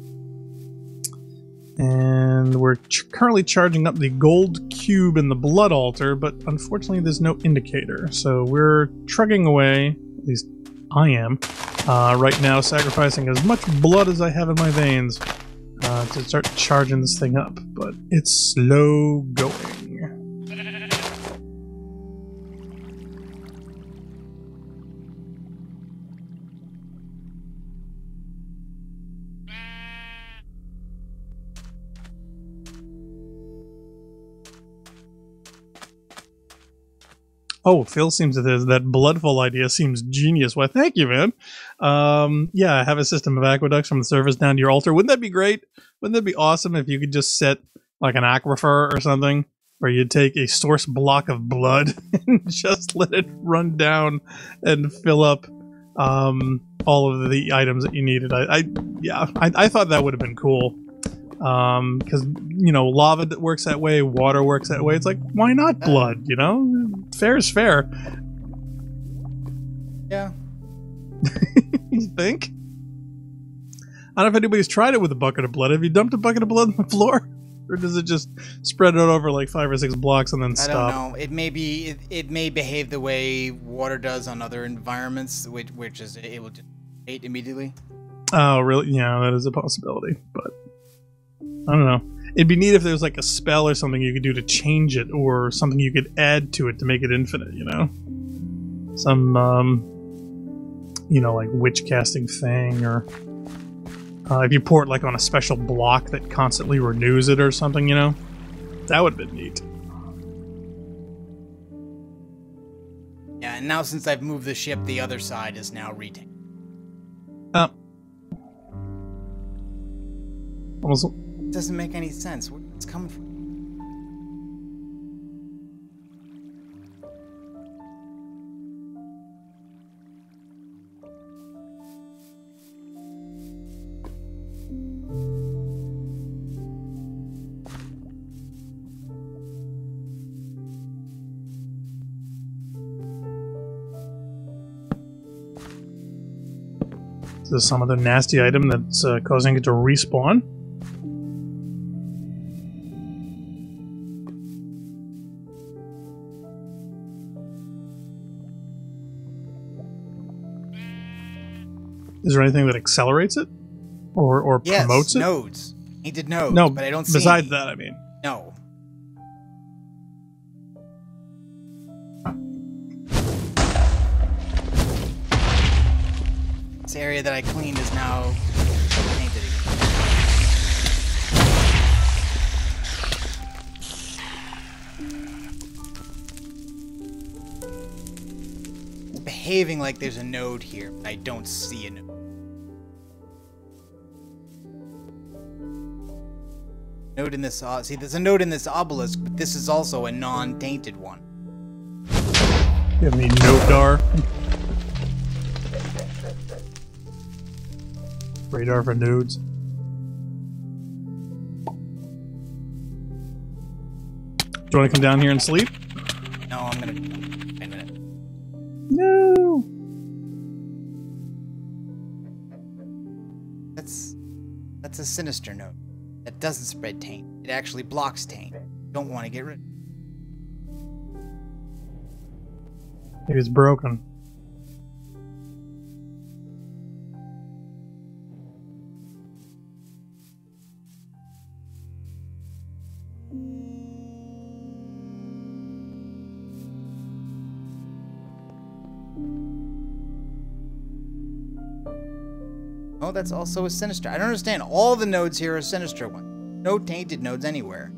And we're currently charging up the gold cube in the blood altar, but unfortunately there's no indicator. So we're trugging away, at least I am, right now, sacrificing as much blood as I have in my veins to start charging this thing up, but it's slow going. Oh, Phil seems that that Blightfall idea seems genius. Why, thank you, man. Yeah, have a system of aqueducts from the surface down to your altar. Wouldn't that be great? Wouldn't that be awesome if you could just set like an aquifer or something where you'd take a source block of blood and just let it run down and fill up all of the items that you needed. I thought that would have been cool. Because, you know, lava that works that way, water works that way. It's like, why not blood, you know? Fair is fair. Yeah. You think? I don't know if anybody's tried it with a bucket of blood. Have you dumped a bucket of blood on the floor? Or does it just spread it over like 5 or 6 blocks and then stop? I don't know. It may be. It may behave the way water does on other environments, which is it will just hate immediately. Oh, really? Yeah, that is a possibility. But I don't know. It'd be neat if there was like a spell or something you could do to change it, or something you could add to it to make it infinite. You know, some like witch casting thing, or if you pour it like on a special block that constantly renews it or something. You know, that would have been neat. Yeah, and now since I've moved the ship, the other side is now retained. Almost. It doesn't make any sense. Where's it's coming from? Is this some other nasty item that's causing it to respawn? Is there anything that accelerates it? Or yes, promotes it? Nodes. Painted nodes. No, but I don't see besides any. that, I mean. No. This area that I cleaned is now painted again. It's behaving like there's a node here, but I don't see a node. Node in this see, there's a node in this obelisk, but this is also a non-tainted one. You have any nodar? Radar for nodes. Do you want to come down here and sleep? No, I'm gonna wait a minute. No. That's a sinister node. That doesn't spread taint. It actually blocks taint. Don't want to get rid of it. Maybe it's broken. Oh, that's also a sinister. I don't understand. All the nodes here are sinister ones. No tainted nodes anywhere.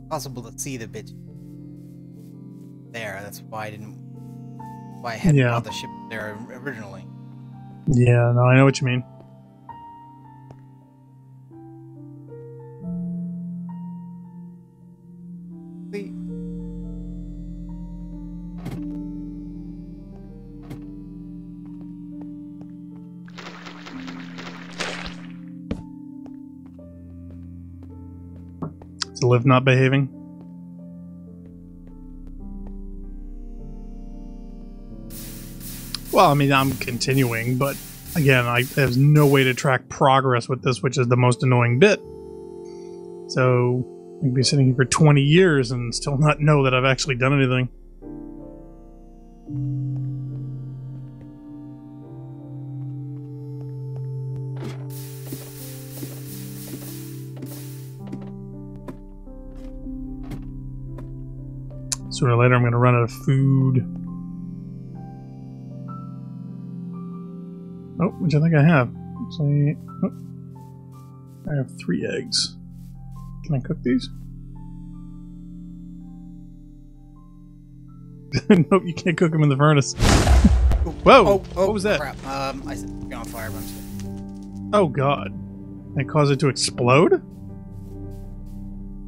Possible to see the bitch there. That's why I hadn't brought the ship there originally. Yeah, no, I know what you mean. Is the lift not behaving? Well, I mean, I'm continuing, but again, there's no way to track progress with this, which is the most annoying bit. So, I can be sitting here for 20 years and still not know that I've actually done anything. Sooner or later, I'm going to run out of food. Oh, which I think I have. Actually, oh, I have 3 eggs. Can I cook these? Nope, you can't cook them in the furnace. Whoa! Oh, what was that? Crap. I set it on fire, but I'm still... Oh, God. And cause it to explode?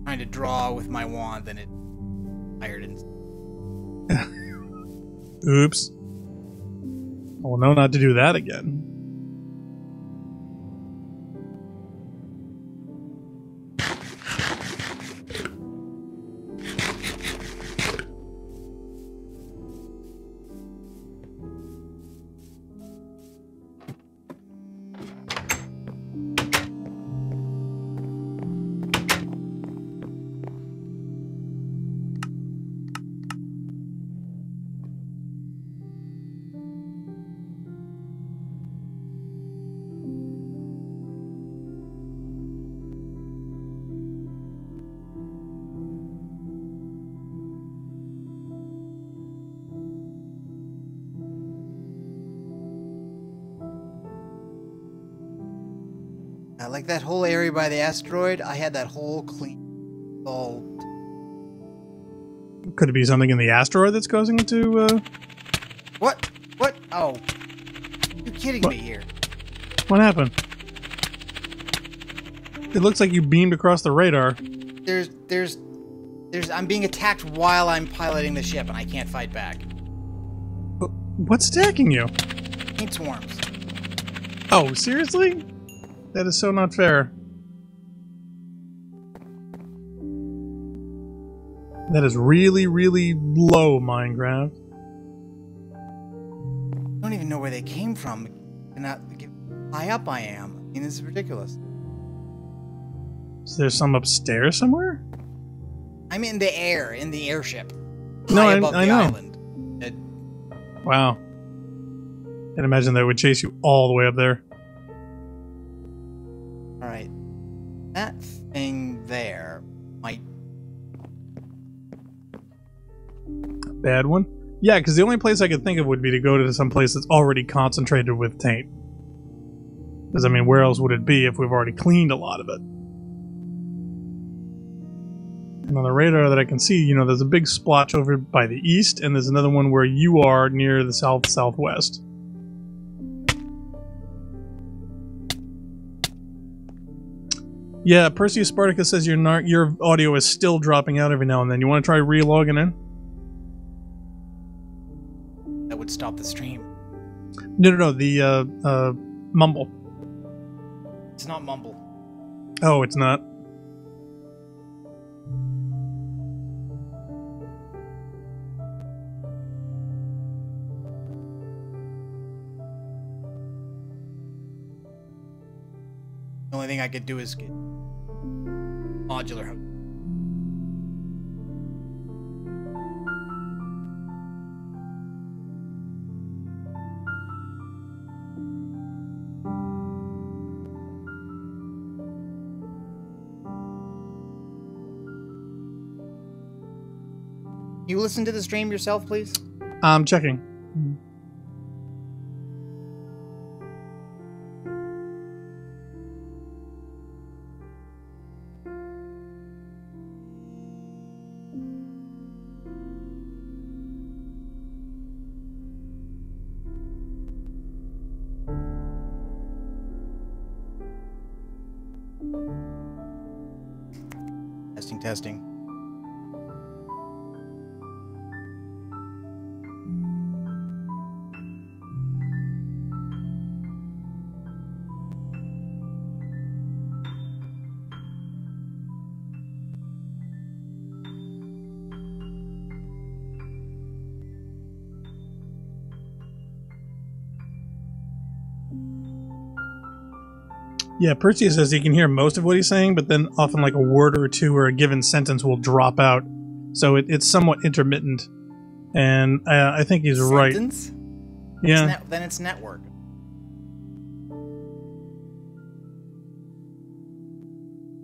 Trying to draw with my wand, then it fired and. Oops. Well, no, not to do that again. Like that whole area by the asteroid, I had that whole clean, all. Could it be something in the asteroid that's causing it to, What? What? Oh. You kidding me here? What happened? It looks like you beamed across the radar. I'm being attacked while I'm piloting the ship, and I can't fight back. What's attacking you? Paint swarms. Oh, seriously? That is so not fair. That is really, really low, Minecraft. I don't even know where they came from. And how high up I am. I mean, this is ridiculous. Is there some upstairs somewhere? I'm in the air, in the airship. No, high above I the know. island. Wow. Can't imagine that would chase you all the way up there. Alright. That thing there might... Bad one? Yeah, because the only place I could think of would be to go to some place that's already concentrated with taint. Because, I mean, where else would it be if we've already cleaned a lot of it? And on the radar that I can see, you know, there's a big splotch over by the east, and there's another one where you are near the south-southwest. Yeah, Perseus Spartacus says your audio is still dropping out every now and then. You want to try re-logging in? That would stop the stream. No, the, mumble. It's not mumble. Oh, it's not. The only thing I could do is get modular house. You listen to the stream yourself, please? I'm checking. Testing. Yeah, Perseus says he can hear most of what he's saying, but then often like a word or two or a given sentence will drop out. So it's somewhat intermittent. And I think he's Sentence? right. Yeah. Then it's network.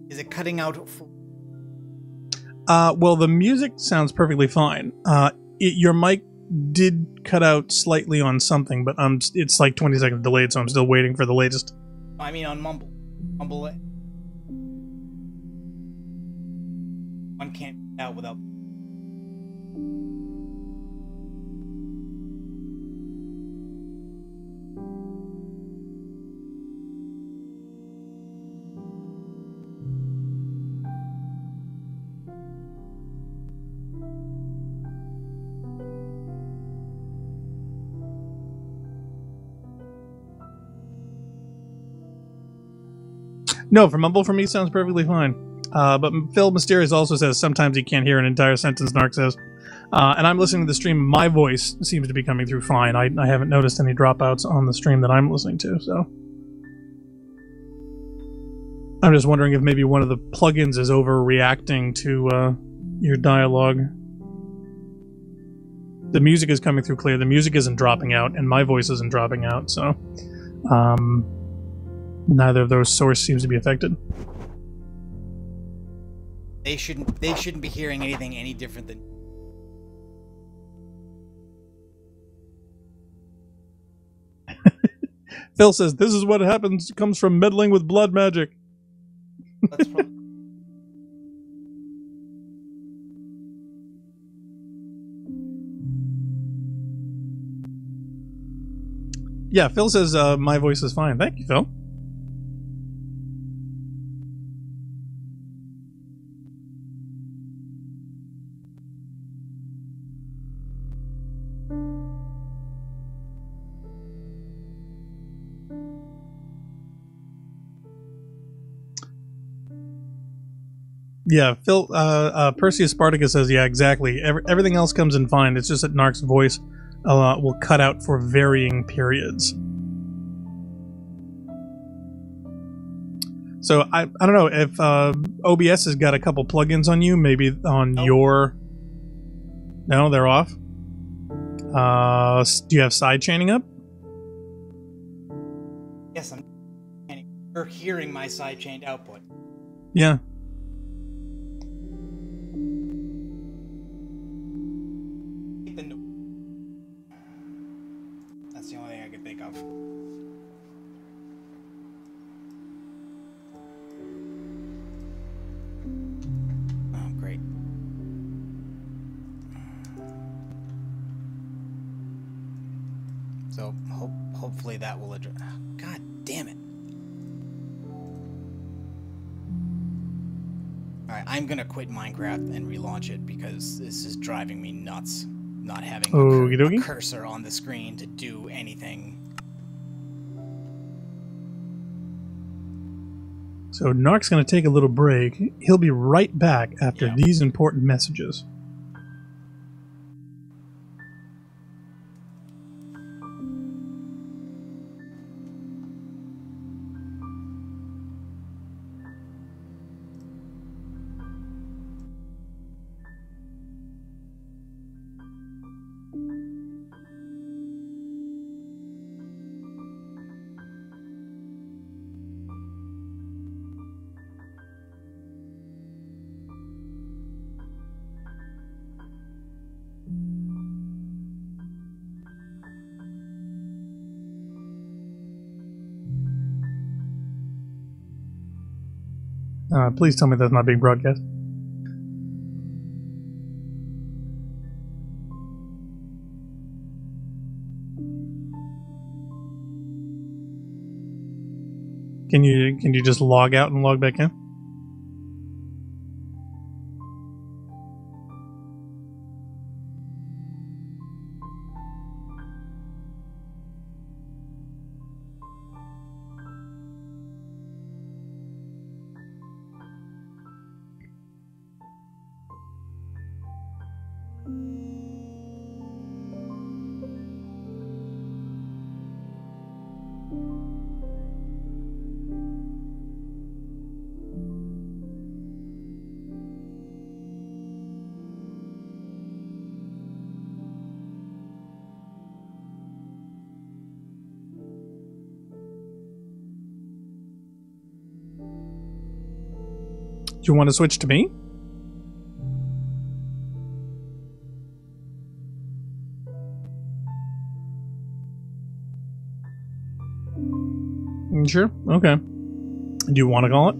Is it cutting out? Well, the music sounds perfectly fine. Your mic did cut out slightly on something, but it's like 20 seconds delayed, so I'm still waiting for the latest. I mean, on Mumble. Mumble. One can't get out without. No, for mumble for me sounds perfectly fine. But Phil Mysterious also says sometimes he can't hear an entire sentence Narc says. And I'm listening to the stream. My voice seems to be coming through fine. I haven't noticed any dropouts on the stream that I'm listening to, so. I'm just wondering if maybe one of the plugins is overreacting to your dialogue. The music is coming through clear. The music isn't dropping out, and my voice isn't dropping out, so neither of those sources seems to be affected. They shouldn't be hearing anything any different than. Phil says this is what happens. Comes from meddling with blood magic. That's probably. Yeah, Phil says my voice is fine. Thank you, Phil. Yeah, Phil. Perseus Spartacus says, yeah, exactly. Everything else comes in fine. It's just that Narc's voice will cut out for varying periods. So I don't know if OBS has got a couple plugins on you. Maybe on your. No, they're off. Do you have side chaining up? Yes, you're hearing my side chained output. Yeah. That's the only thing I can think of. Oh, great. So hopefully that will address. God damn it! All right, I'm gonna quit Minecraft and relaunch it because this is driving me nuts. Not having a cursor on the screen to do anything. So Narc's going to take a little break. He'll be right back after these important messages. Please tell me that's not being broadcast. Can you just log out and log back in? Do you want to switch to me? Sure. Okay. Do you want to call it?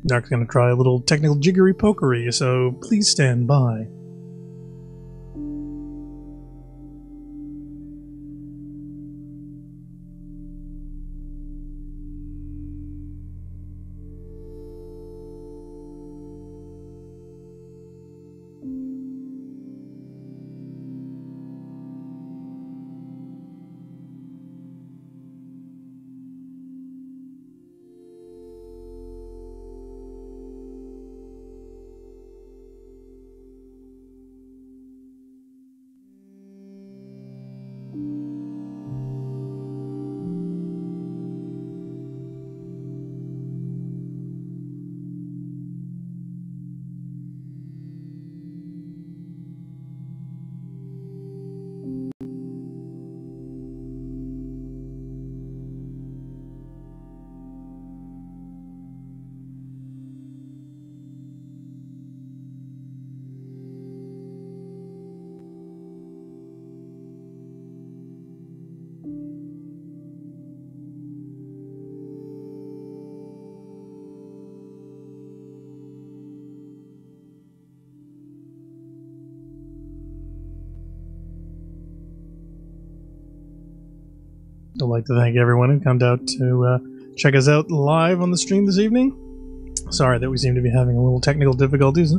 Dark's going to try a little technical jiggery pokery, so please stand by. I'd like to thank everyone who come out to check us out live on the stream this evening. Sorry that we seem to be having a little technical difficulties.